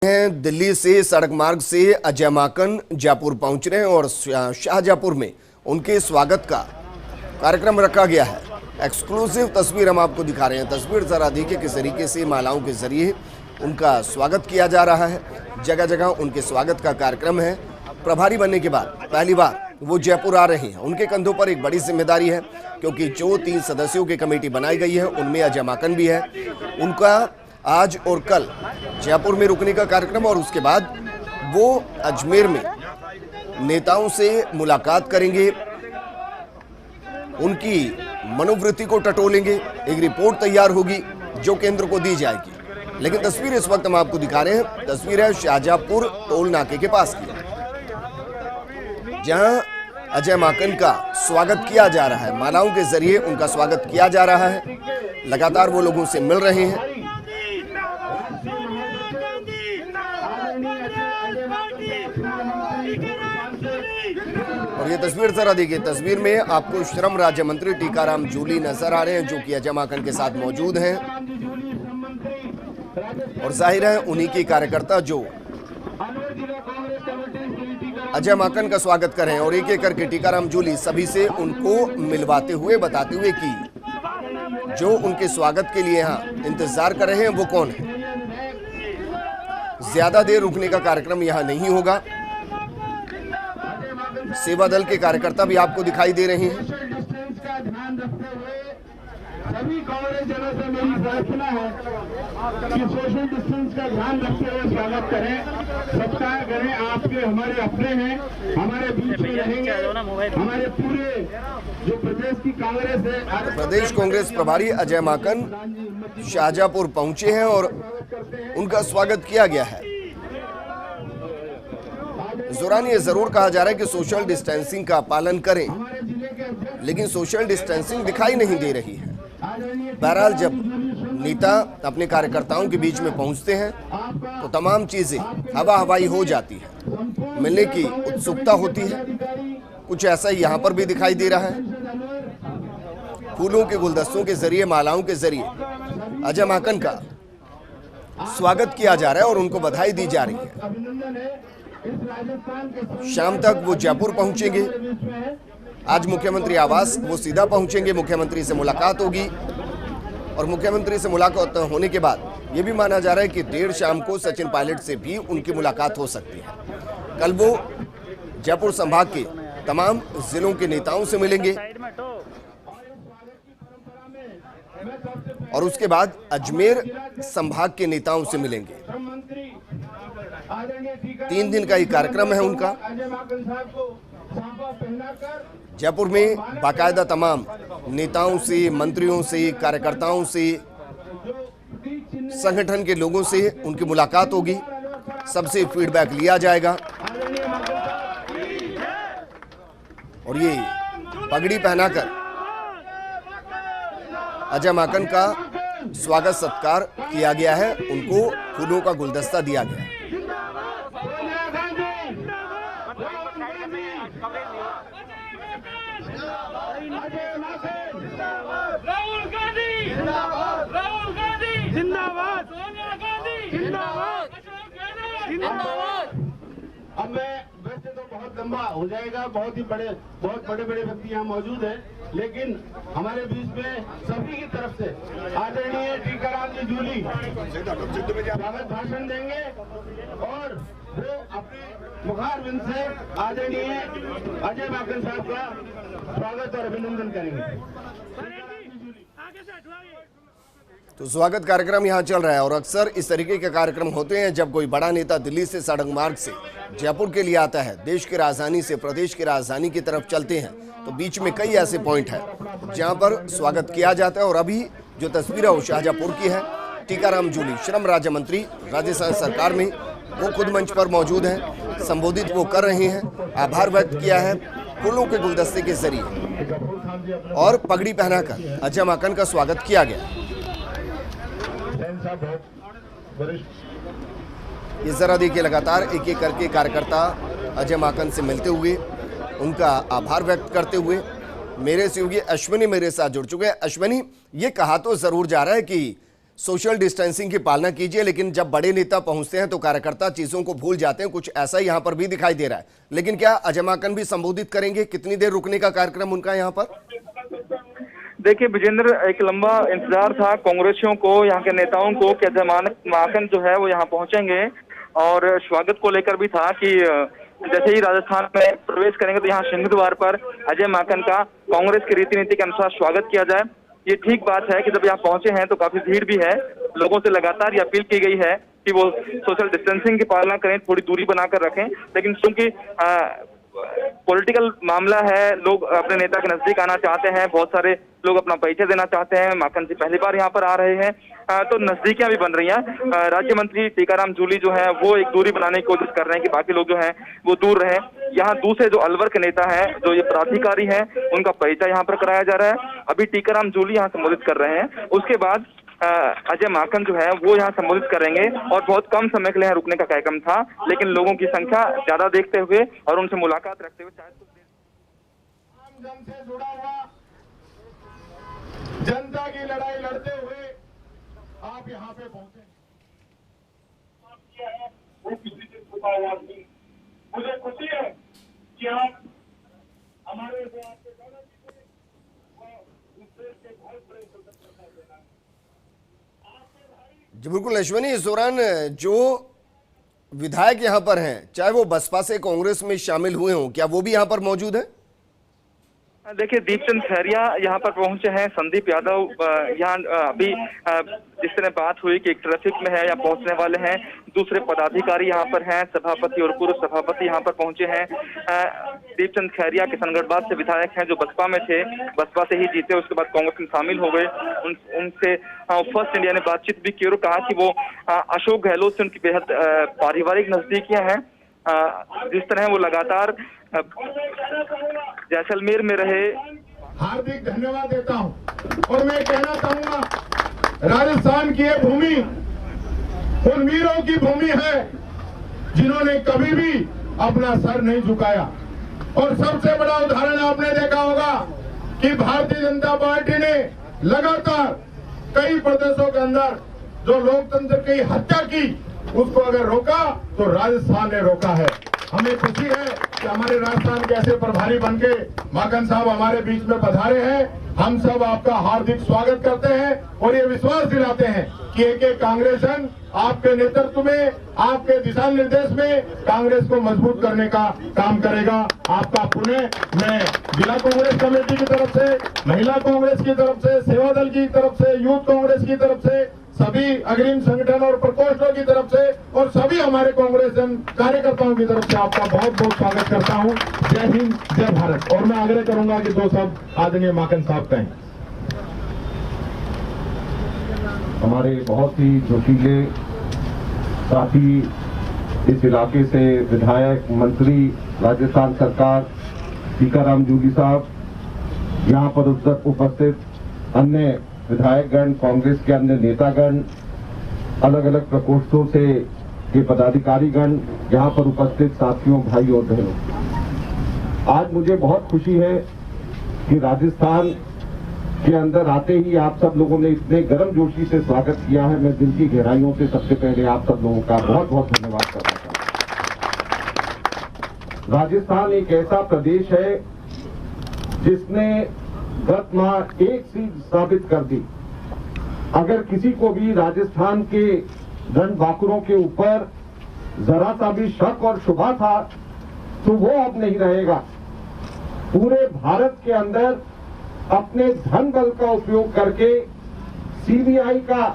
हैं दिल्ली से सड़क मार्ग से अजय माकन जयपुर पहुंच रहे हैं और शाहजहांपुर में उनके स्वागत का कार्यक्रम रखा गया है। एक्सक्लूसिव तस्वीर हम आपको दिखा रहे हैं। तस्वीर जरा देखिए किस तरीके से मालाओं के जरिए उनका स्वागत किया जा रहा है। जगह जगह उनके स्वागत का कार्यक्रम है। प्रभारी बनने के बाद पहली बार वो जयपुर आ रहे हैं। उनके कंधों पर एक बड़ी जिम्मेदारी है क्योंकि जो 3 सदस्यों की कमेटी बनाई गई है उनमें अजय माकन भी है। उनका आज और कल जयपुर में रुकने का कार्यक्रम और उसके बाद वो अजमेर में नेताओं से मुलाकात करेंगे, उनकी मनोवृत्ति को टटोलेंगे। एक रिपोर्ट तैयार होगी जो केंद्र को दी जाएगी। लेकिन तस्वीर इस वक्त हम आपको दिखा रहे हैं। तस्वीर है शाहजहांपुर टोल नाके के पास की, जहां अजय माकन का स्वागत किया जा रहा है। मालाओं के जरिए उनका स्वागत किया जा रहा है। लगातार वो लोगों से मिल रहे हैं। और ये तस्वीर जरा देखिए। तस्वीर में आपको श्रम राज्य मंत्री टीकाराम जूली नजर आ रहे हैं जो कि अजय माकन के साथ मौजूद हैं। और जाहिर है उन्हीं के कार्यकर्ता जो अजय माकन का स्वागत कर रहे हैं। और एक एक करके टीकाराम जूली सभी से उनको मिलवाते हुए बताते हुए कि जो उनके स्वागत के लिए यहाँ इंतजार कर रहे हैं वो कौन है। ज्यादा देर रुकने का कार्यक्रम यहाँ नहीं होगा। सेवा दल के कार्यकर्ता भी आपको दिखाई दे रहे हैं। सभी कांग्रेस जनों से मेरी प्रार्थना है कि सोशल डिस्टेंस का ध्यान रखते हुए स्वागत करें, सत्कार करें। आपके हमारे अपने हैं, हमारे बीच में रहेंगे। हमारे पूरे जो प्रदेश की कांग्रेस है, प्रदेश कांग्रेस प्रभारी अजय माकन शाहजहांपुर पहुंचे हैं और उनका स्वागत किया गया है। दौरान ये जरूर कहा जा रहा है कि सोशल डिस्टेंसिंग का पालन करें, लेकिन सोशल डिस्टेंसिंग दिखाई नहीं दे रही है। बहरहाल जब नेता अपने कार्यकर्ताओं के बीच में पहुंचते हैं तो तमाम चीजें हवा हवाई हो जाती है, मिलने की उत्सुकता होती है। कुछ ऐसा ही यहाँ पर भी दिखाई दे रहा है। फूलों के गुलदस्तों के जरिए, मालाओं के जरिए अजय माकन का स्वागत किया जा रहा है और उनको बधाई दी जा रही है। शाम तक वो जयपुर पहुंचेंगे। आज मुख्यमंत्री आवास वो सीधा पहुंचेंगे, मुख्यमंत्री से मुलाकात होगी और मुख्यमंत्री से मुलाकात होने के बाद ये भी माना जा रहा है कि देर शाम को सचिन पायलट से भी उनकी मुलाकात हो सकती है। कल वो जयपुर संभाग के तमाम जिलों के नेताओं से मिलेंगे और उसके बाद अजमेर संभाग के नेताओं से मिलेंगे। 3 दिन का ये कार्यक्रम है उनका। जयपुर में बाकायदा तमाम नेताओं से, मंत्रियों से, कार्यकर्ताओं से, संगठन के लोगों से उनकी मुलाकात होगी। सबसे फीडबैक लिया जाएगा और ये पगड़ी पहनाकर अजय माकन का स्वागत सत्कार किया गया है। उनको फूलों का गुलदस्ता दिया गया है। राहुल गांधी जिंदाबाद, राहुल गांधी जिंदाबाद, सोनिया गांधी जिंदाबाद, जिंदाबाद। अब मैं वैसे तो बहुत लंबा हो जाएगा, बहुत बड़े व्यक्ति यहाँ मौजूद हैं, लेकिन हमारे बीच में सभी की तरफ से आदरणीय टीकाराम जी जूली स्वागत भाषण देंगे और वो अपने मुखारबिंद से आदरणीय अजय माकन साहब का स्वागत और अभिनंदन करेंगे। तो स्वागत कार्यक्रम यहाँ चल रहा है और अक्सर इस तरीके के कार्यक्रम होते हैं जब कोई बड़ा नेता दिल्ली से सड़क मार्ग से जयपुर के लिए आता है, देश की राजधानी से प्रदेश की राजधानी की तरफ चलते हैं तो बीच में कई ऐसे पॉइंट हैं जहां पर स्वागत किया जाता है। और अभी जो तस्वीर है वो शाहजहांपुर की है। टीकाराम जूली श्रम राज्य मंत्री राजस्थान सरकार में, वो खुद मंच पर मौजूद हैं, संबोधित वो कर रहे हैं, आभार व्यक्त किया है फूलों के गुलदस्ते के जरिए और पगड़ी पहनाकर अजय माकन का स्वागत किया गया। ये जरा देखिए, लगातार एक एक करके कार्यकर्ता अजय माकन से मिलते हुए, उनका आभार व्यक्त करते हुए। मेरे सहयोगी अश्विनी मेरे साथ जुड़ चुके हैं। अश्विनी, ये कहा तो जरूर जा रहा है कि सोशल डिस्टेंसिंग की पालना कीजिए, लेकिन जब बड़े नेता पहुंचते हैं तो कार्यकर्ता चीजों को भूल जाते हैं। कुछ ऐसा यहाँ पर भी दिखाई दे रहा है। लेकिन क्या अजय माकन भी संबोधित करेंगे? कितनी देर रुकने का कार्यक्रम उनका यहाँ पर? देखिए विजेंद्र, एक लंबा इंतजार था कांग्रेसियों को, यहाँ के नेताओं को कि अजय माकन जो है वो यहाँ पहुंचेंगे, और स्वागत को लेकर भी था कि जैसे ही राजस्थान में प्रवेश करेंगे तो यहाँ सिंह द्वार पर अजय माकन का कांग्रेस की रीति नीति के अनुसार स्वागत किया जाए। ये ठीक बात है कि जब यहाँ पहुंचे हैं तो काफी भीड़ भी है। लोगों से लगातार ये अपील की गई है कि वो सोशल डिस्टेंसिंग की पालना करें, थोड़ी दूरी बनाकर रखें, लेकिन क्योंकि पॉलिटिकल मामला है, लोग अपने नेता के नजदीक आना चाहते हैं, बहुत सारे लोग अपना परिचय देना चाहते हैं। माकन जी पहली बार यहाँ पर आ रहे हैं, तो नजदीकियां भी बन रही हैं। राज्य मंत्री टीकाराम जूली जो है वो एक दूरी बनाने की कोशिश कर रहे हैं कि बाकी लोग जो हैं वो दूर रहें। यहाँ दूसरे जो अलवर के नेता हैं, जो ये पदाधिकारी हैं, उनका परिचय यहाँ पर कराया जा रहा है। अभी टीकाराम जूली यहाँ संबोधित कर रहे हैं, उसके बाद अजय माकन जो है वो यहाँ संबोधित करेंगे, और बहुत कम समय के लिए यहाँ रुकने का कार्यक्रम था, लेकिन लोगों की संख्या ज्यादा देखते हुए और उनसे मुलाकात रखते हुए शायद कुछ देर आम जन से जुड़ा हुआ, जनता की लड़ाई लड़ते हुए आप यहाँ पे पहुंचे। वो किसी से छुपा हुआ नहीं। मुझे खुशी है कि आप हमारे जी बिल्कुल अश्विनी, इस दौरान जो विधायक यहाँ पर हैं, चाहे वो बसपा से कांग्रेस में शामिल हुए हों, क्या वो भी यहाँ पर मौजूद हैं? देखिए दीपचंद खैरिया यहाँ पर पहुंचे हैं, संदीप यादव यहाँ अभी जिस तरह बात हुई कि एक ट्रैफिक में है या पहुंचने वाले हैं, दूसरे पदाधिकारी यहाँ पर हैं, सभापति और पूर्व सभापति यहाँ पर पहुंचे हैं। दीपचंद खैरिया किशनगढ़ से विधायक हैं जो बसपा में थे, बसपा से ही जीते, उसके बाद कांग्रेस में शामिल हो गए। उनसे फर्स्ट इंडिया ने बातचीत भी की और कहा कि वो अशोक गहलोत से उनकी बेहद पारिवारिक नजदीकियां हैं। जिस तरह वो लगातार जैसलमेर में रहे। हार्दिक धन्यवाद देता हूं, और मैं कहना चाहूंगा राजस्थान की ये भूमि उन वीरों की भूमि है जिन्होंने कभी भी अपना सर नहीं झुकाया। और सबसे बड़ा उदाहरण आपने देखा होगा कि भारतीय जनता पार्टी ने लगातार कई प्रदेशों के अंदर जो लोकतंत्र की हत्या की, उसको अगर रोका तो राजस्थान ने रोका है। हमें खुशी है कि हमारे राजस्थान के ऐसे प्रभारी बनके माकन साहब हमारे बीच में पधारे हैं। हम सब आपका हार्दिक स्वागत करते हैं और ये विश्वास दिलाते हैं कि एक एक कांग्रेसन आपके नेतृत्व में, आपके दिशा निर्देश में कांग्रेस को मजबूत करने का काम करेगा। आपका पुण्य मैं जिला कांग्रेस कमेटी की तरफ से, महिला कांग्रेस की तरफ से, सेवा दल की तरफ से, यूथ कांग्रेस की तरफ से, सभी अग्रिम संगठन और प्रकोष्ठों की तरफ से और सभी हमारे कांग्रेस कार्यकर्ताओं की तरफ से आपका बहुत बहुत स्वागत करता हूं। जय हिंद, जय भारत। और मैं आग्रह करूंगा कि दो शब्द आदरणीय माकन साहब कहें। हमारे बहुत ही जोशीले साथी, इस इलाके से विधायक, मंत्री, राजस्थान सरकार टीकाराम जूली साहब, यहाँ पर उपस्थित अन्य विधायकगण, कांग्रेस के अन्य नेतागण, अलग अलग प्रकोष्ठों से के पदाधिकारीगण, यहाँ पर उपस्थित साथियों, भाई और बहनों, आज मुझे बहुत खुशी है कि राजस्थान के अंदर आते ही आप सब लोगों ने इतने गर्म जोशी से स्वागत किया है। मैं दिल की गहराइयों से सबसे पहले आप सब लोगों का बहुत बहुत धन्यवाद करना चाहता हूं। राजस्थान एक ऐसा प्रदेश है जिसने गत माह एक सीट साबित कर दी। अगर किसी को भी राजस्थान के रणबांकुरों के ऊपर जरा सा भी शक और शुबा था तो वो अब नहीं रहेगा। पूरे भारत के अंदर अपने धन बल का उपयोग करके सीबीआई का,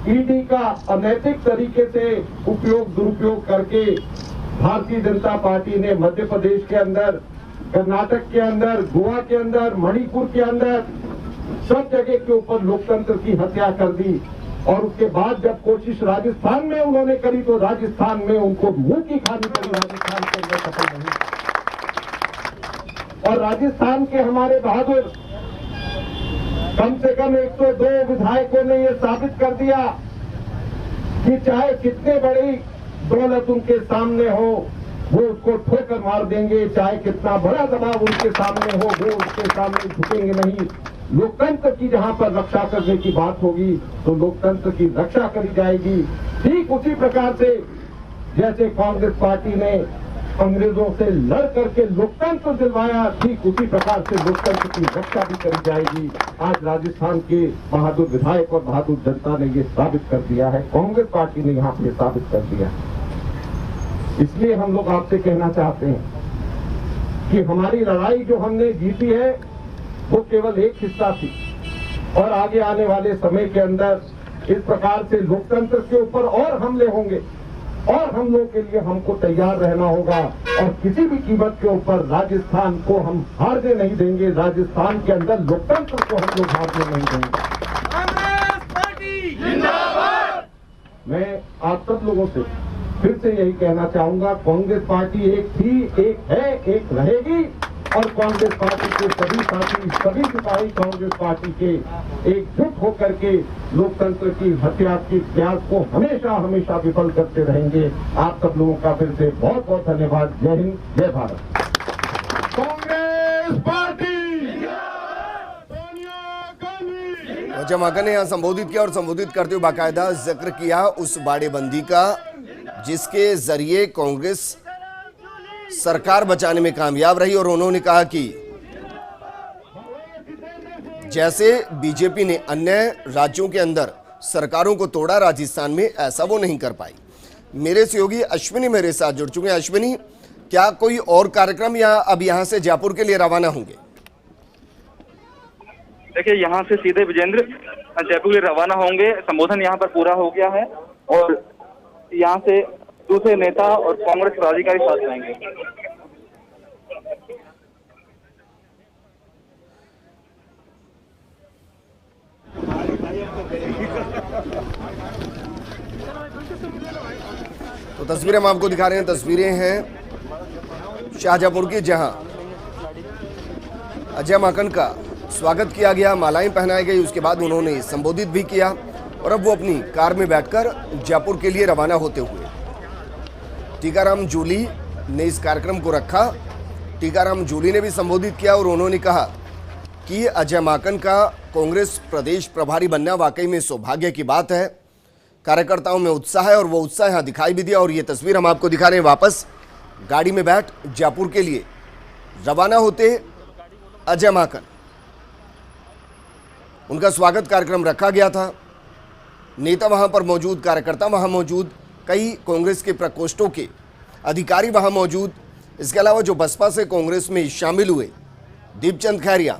ईडी का अनैतिक तरीके से दुरुपयोग करके भारतीय जनता पार्टी ने मध्य प्रदेश के अंदर, कर्नाटक के अंदर, गोवा के अंदर, मणिपुर के अंदर सब जगह के ऊपर लोकतंत्र की हत्या कर दी। और उसके बाद जब कोशिश राजस्थान में उन्होंने करी तो राजस्थान में उनको मुंह की खानी पड़ी, राजस्थान के अंदर सफल नहीं। और राजस्थान के हमारे बहादुर कम से कम 102 विधायकों ने यह साबित कर दिया कि चाहे कितने बड़ी दौलत उनके सामने हो वो उसको ठोकर मार देंगे, चाहे कितना बड़ा दबाव उनके सामने हो वो उसके सामने झुकेंगे नहीं। लोकतंत्र की जहां पर रक्षा करने की बात होगी तो लोकतंत्र की रक्षा करी जाएगी। ठीक उसी प्रकार से जैसे कांग्रेस पार्टी ने अंग्रेजों से लड़ करके लोकतंत्र दिलवाया, ठीक उसी प्रकार से लोकतंत्र की रक्षा भी करी जाएगी। आज राजस्थान के बहादुर विधायक और बहादुर जनता ने ये साबित कर दिया है, कांग्रेस पार्टी ने यहाँ पे साबित कर दिया है। इसलिए हम लोग आपसे कहना चाहते हैं कि हमारी लड़ाई जो हमने जीती है वो केवल एक हिस्सा थी, और आगे आने वाले समय के अंदर इस प्रकार से लोकतंत्र के ऊपर और हमले होंगे, और हम लोग के लिए हमको तैयार रहना होगा, और किसी भी कीमत के ऊपर राजस्थान को हम हारने नहीं देंगे। राजस्थान के अंदर लोकतंत्र को हम लोग हारने नहीं देंगे। कांग्रेस पार्टी जिंदाबाद। मैं आप सब लोगों से फिर से यही कहना चाहूंगा, कांग्रेस पार्टी एक थी, एक है, एक रहेगी, और कांग्रेस पार्टी के सभी साथी, सभी सिपाही कांग्रेस पार्टी के एकजुट होकर के लोकतंत्र की हत्या की प्रयास को हमेशा हमेशा विफल करते रहेंगे। आप सब लोगों का फिर से बहुत बहुत धन्यवाद। जय हिंद, जय भारत। कांग्रेस पार्टी सोनिया गांधी। जब माकन ने यहाँ संबोधित किया और संबोधित करते हुए बाकायदा जिक्र किया उस बाड़ेबंदी का जिसके जरिए कांग्रेस सरकार बचाने में कामयाब रही, और उन्होंने कहा कि जैसे बीजेपी ने अन्य राज्यों के अंदर सरकारों को तोड़ा, राजस्थान में ऐसा वो नहीं कर पाई। मेरे सहयोगी अश्विनी मेरे साथ जुड़ चुके हैं। अश्विनी, क्या कोई और कार्यक्रम या अब यहां से जयपुर के लिए रवाना होंगे? देखिए, यहाँ से सीधे विजेंद्र जयपुर के लिए रवाना होंगे। संबोधन यहाँ पर पूरा हो गया है और यहाँ से दूसरे नेता और कांग्रेस पदाधिकारी साथ रहेंगे। तो तस्वीरें हम आपको दिखा रहे हैं, तस्वीरें हैं शाहजहांपुर की, जहां अजय माकन का स्वागत किया गया, मालाएं पहनाई गई, उसके बाद उन्होंने संबोधित भी किया और अब वो अपनी कार में बैठकर जयपुर के लिए रवाना होते हुए टीकाराम जूली ने इस कार्यक्रम को रखा। टीकाराम जूली ने भी संबोधित किया और उन्होंने कहा कि अजय माकन का कांग्रेस प्रदेश प्रभारी बनना वाकई में सौभाग्य की बात है। कार्यकर्ताओं में उत्साह है और वो उत्साह यहाँ दिखाई भी दिया। और ये तस्वीर हम आपको दिखा रहे हैं, वापस गाड़ी में बैठ जयपुर के लिए रवाना होते अजय माकन। उनका स्वागत कार्यक्रम रखा गया था, नेता वहां पर मौजूद, कार्यकर्ता वहां मौजूद, कई कांग्रेस के प्रकोष्ठों के अधिकारी वहां मौजूद। इसके अलावा जो बसपा से कांग्रेस में शामिल हुए दीपचंद खैरिया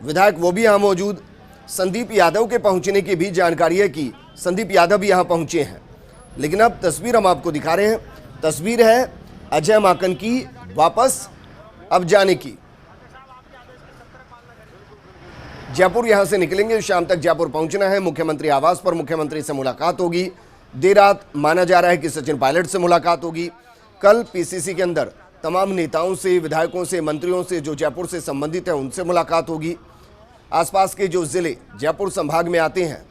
विधायक, वो भी यहाँ मौजूद। संदीप यादव के पहुंचने की भी जानकारी है कि संदीप यादव भी यहाँ पहुंचे हैं। लेकिन अब तस्वीर हम आपको दिखा रहे हैं, तस्वीर है अजय माकन की वापस अब जाने की। जयपुर यहां से निकलेंगे, शाम तक जयपुर पहुंचना है। मुख्यमंत्री आवास पर मुख्यमंत्री से मुलाकात होगी। देर रात माना जा रहा है कि सचिन पायलट से मुलाकात होगी। कल पीसीसी के अंदर तमाम नेताओं से, विधायकों से, मंत्रियों से जो जयपुर से संबंधित हैं उनसे मुलाकात होगी। आसपास के जो जिले जयपुर संभाग में आते हैं